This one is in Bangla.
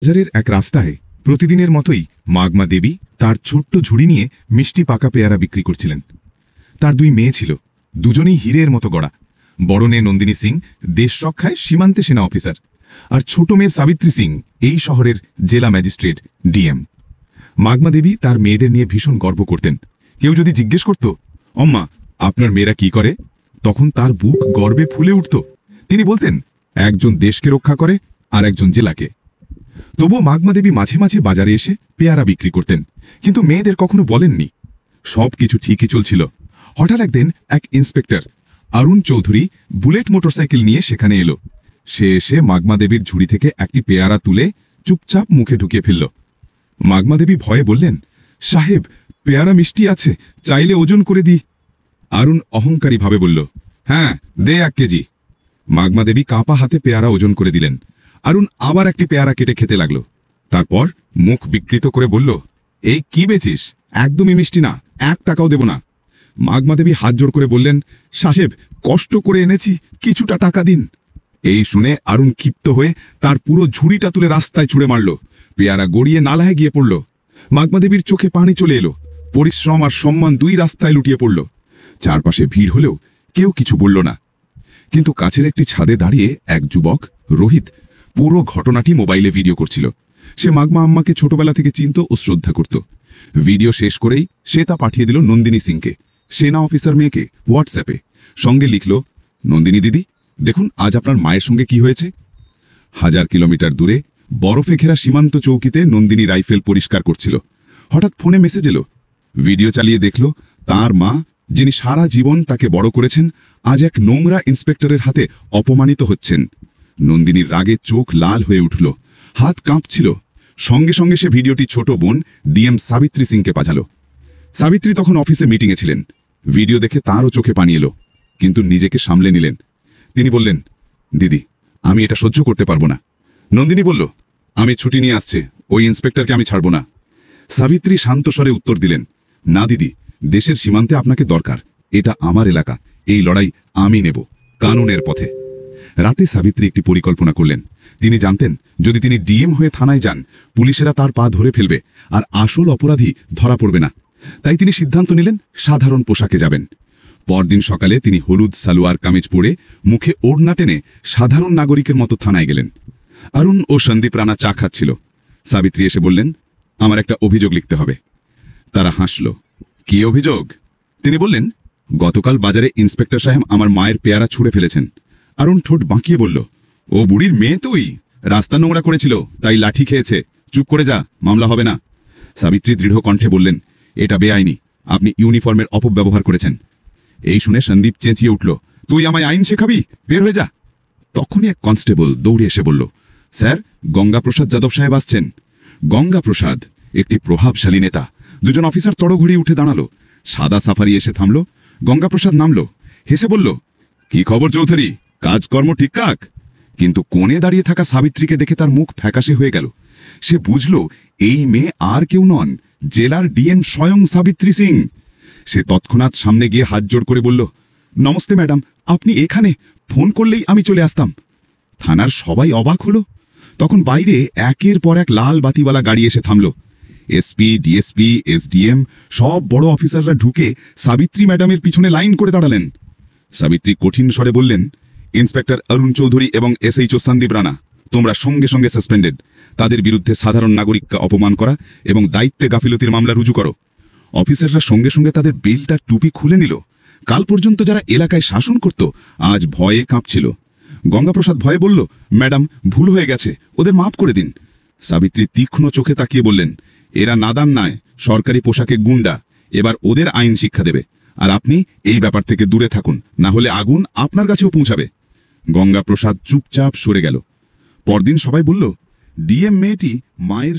বাজারের এক রাস্তায় প্রতিদিনের মতোই মাগমা দেবী তার ছোট্ট ঝুড়ি নিয়ে মিষ্টি পাকা পেয়ারা বিক্রি করছিলেন। তার দুই মেয়ে ছিল, দুজনেই হীরের মতো গড়া। বড় মেয়ে নন্দিনী সিং দেশ রক্ষায় সীমান্তে সেনা অফিসার, আর ছোট মেয়ে সাবিত্রী সিং এই শহরের জেলা ম্যাজিস্ট্রেট ডিএম। মাগমা দেবী তার মেয়েদের নিয়ে ভীষণ গর্ব করতেন। কেউ যদি জিজ্ঞেস করত, অম্মা আপনার মেয়েরা কি করে, তখন তার বুক গর্বে ফুলে উঠত। তিনি বলতেন, একজন দেশকে রক্ষা করে আর একজন জেলাকে। তবুও মাগমা দেবী মাঝে মাঝে বাজারে এসে পেয়ারা বিক্রি করতেন, কিন্তু মেয়েদের কখনো বলেননি। সব কিছু ঠিকই চলছিল। হঠাৎ একদিন এক ইন্সপেক্টর অরুণ চৌধুরী বুলেট মোটরসাইকেল নিয়ে সেখানে এলো। সে এসে মাগমা দেবীর ঝুড়ি থেকে একটি পেয়ারা তুলে চুপচাপ মুখে ঢুকিয়ে ফেলল। মাগমা দেবী ভয়ে বললেন, সাহেব পেয়ারা মিষ্টি আছে, চাইলে ওজন করে দিই। অরুণ অহংকারী ভাবে বলল, হ্যাঁ দে 1 কেজি। মাগমা দেবী কাঁপা হাতে পেয়ারা ওজন করে দিলেন। অরুণ আবার একটি পেয়ারা কেটে খেতে লাগল। তারপর মুখ বিকৃত করে বলল, এই কি বেচিস, একদমই মিষ্টি না, 1 টাকাও দেব না। মাগমা দেবী হাত জোড় করে বললেন, সাহেব কষ্ট করে এনেছি, কিছুটা টাকা দিন। এই শুনে অরুণ ক্ষিপ্ত হয়ে তার পুরো ঝুড়িটা তুলে রাস্তায় ছুঁড়ে মারল। পেয়ারা গড়িয়ে নালায় গিয়ে পড়ল। মাগমা দেবীর চোখে পানি চলে এলো। পরিশ্রম আর সম্মান দুই রাস্তায় লুটিয়ে পড়ল। চারপাশে ভিড় হলেও কেউ কিছু বলল না। কিন্তু কাছের একটি ছাদে দাঁড়িয়ে এক যুবক রোহিত পুরো ঘটনাটি মোবাইলে ভিডিও করছিল। সে মাগমা আম্মাকে ছোটবেলা থেকে চিনত ও শ্রদ্ধা করত। ভিডিও শেষ করেই সে তা পাঠিয়ে দিল নন্দিনী সিংকে, সেনা অফিসার মেয়েকে, হোয়াটসঅ্যাপে। সঙ্গে লিখল, নন্দিনী দিদি দেখুন আজ আপনার মায়ের সঙ্গে কি হয়েছে। 1000 কিলোমিটার দূরে বরফে ঘেরা সীমান্ত চৌকিতে নন্দিনী রাইফেল পরিষ্কার করছিল। হঠাৎ ফোনে মেসেজ এলো। ভিডিও চালিয়ে দেখল তার মা, যিনি সারা জীবন তাকে বড় করেছেন, আজ এক নোংরা ইন্সপেক্টরের হাতে অপমানিত হচ্ছেন। নন্দিনীর রাগে চোখ লাল হয়ে উঠল, হাত কাঁপছিল। সঙ্গে সঙ্গে সে ভিডিওটি ছোট বোন ডিএম সাবিত্রী সিংকে পাঠালো। সাবিত্রী তখন অফিসে মিটিংয়ে ছিলেন। ভিডিও দেখে তাঁরও চোখে পানি এলো, কিন্তু নিজেকে সামলে নিলেন। তিনি বললেন, দিদি আমি এটা সহ্য করতে পারবো না। নন্দিনী বলল, আমি ছুটি নিয়ে আসছে, ওই ইন্সপেক্টরকে আমি ছাড়ব না। সাবিত্রী শান্ত স্বরে উত্তর দিলেন, না দিদি, দেশের সীমান্তে আপনাকে দরকার, এটা আমার এলাকা, এই লড়াই আমি নেব, কানুনের পথে। রাতে সাবিত্রী একটি পরিকল্পনা করলেন। তিনি জানতেন যদি তিনি ডিএম হয়ে থানায় যান, পুলিশেরা তার পা ধরে ফেলবে আর আসল অপরাধী ধরা পড়বে না। তাই তিনি সিদ্ধান্ত নিলেন সাধারণ পোশাকে যাবেন। পরদিন সকালে তিনি হলুদ সালোয়ার কামিজ পরে মুখে ওড়না টেনে সাধারণ নাগরিকের মতো থানায় গেলেন। অরুণ ও সন্দীপ রানা চা খাচ্ছিল। সাবিত্রী এসে বললেন, আমার একটা অভিযোগ লিখতে হবে। তারা হাসল। কি অভিযোগ? তিনি বললেন, গতকাল বাজারে ইন্সপেক্টর সাহেব আমার মায়ের পেয়ারা ছুঁড়ে ফেলেছেন। অরুণ ঠোঁট বাঁকিয়ে বলল, ও বুড়ির মেয়ে তুই, রাস্তা নোংরা করেছিল তাই লাঠি খেয়েছে, চুপ করে যা, মামলা হবে না। সাবিত্রী দৃঢ় কণ্ঠে বললেন, এটা বেআইনি, আপনি ইউনিফর্মের অপব্যবহার করেছেন। এই শুনে সন্দীপ চেঁচিয়ে উঠল, তুই আমায় আইন শেখাবি, বের হয়ে যা। তখনই এক কনস্টেবল দৌড়ে এসে বলল, স্যার গঙ্গাপ্রসাদ যাদব সাহেব আসছেন। গঙ্গাপ্রসাদ একটি প্রভাবশালী নেতা। দুজন অফিসার তড়ঘড়ি উঠে দাঁড়ালো। সাদা সাফারি এসে থামল। গঙ্গাপ্রসাদ নামল, হেসে বলল, কি খবর চৌধুরী, কাজকর্ম ঠিকঠাক? কিন্তু কোণে দাঁড়িয়ে থাকা সাবিত্রীকে দেখে তার মুখ ফ্যাকাশে হয়ে গেল। সে বুঝল এই মেয়ে আর কেউ নন, জেলার ডিএম স্বয়ং সাবিত্রী সিং। সে তৎক্ষণাৎ সামনে গিয়ে হাত জোড় করে বলল, নমস্তে ম্যাডাম, আপনি এখানে, ফোন করলেই আমি চলে আসতাম। থানার সবাই অবাক হলো। তখন বাইরে একের পর এক লাল বাতিওয়ালা গাড়ি এসে থামল। এসপি, ডিএসপি, এসডিএম সব বড় অফিসাররা ঢুকে সাবিত্রী ম্যাডামের পিছনে লাইন করে দাঁড়ালেন। সাবিত্রী কঠিন স্বরে বললেন, ইন্সপেক্টর অরুণ চৌধুরী এবং এসএইচও সন্দীপ রানা, তোমরা সঙ্গে সঙ্গে সাসপেন্ডেড। তাদের বিরুদ্ধে সাধারণ নাগরিককে অপমান করা এবং দায়িত্বে গাফিলতির মামলা রুজু করো। অফিসাররা সঙ্গে সঙ্গে তাদের বেল্ট আর টুপি খুলে নিল। কাল পর্যন্ত যারা এলাকায় শাসন করত আজ ভয়ে কাঁপছিল। গঙ্গাপ্রসাদ ভয়ে বলল, ম্যাডাম ভুল হয়ে গেছে, ওদের মাফ করে দিন। সাবিত্রী তীক্ষ্ণ চোখে তাকিয়ে বললেন, এরা নাদান নয়, সরকারি পোশাকে গুন্ডা, এবার ওদের আইন শিক্ষা দেবে। আর আপনি এই ব্যাপার থেকে দূরে থাকুন, না হলে আগুন আপনার কাছেও পৌঁছাবে। গঙ্গাপ্রসাদ চুপচাপ সরে গেল। পরদিন সবাই বলল, ডিএম মেয়েটি মায়ের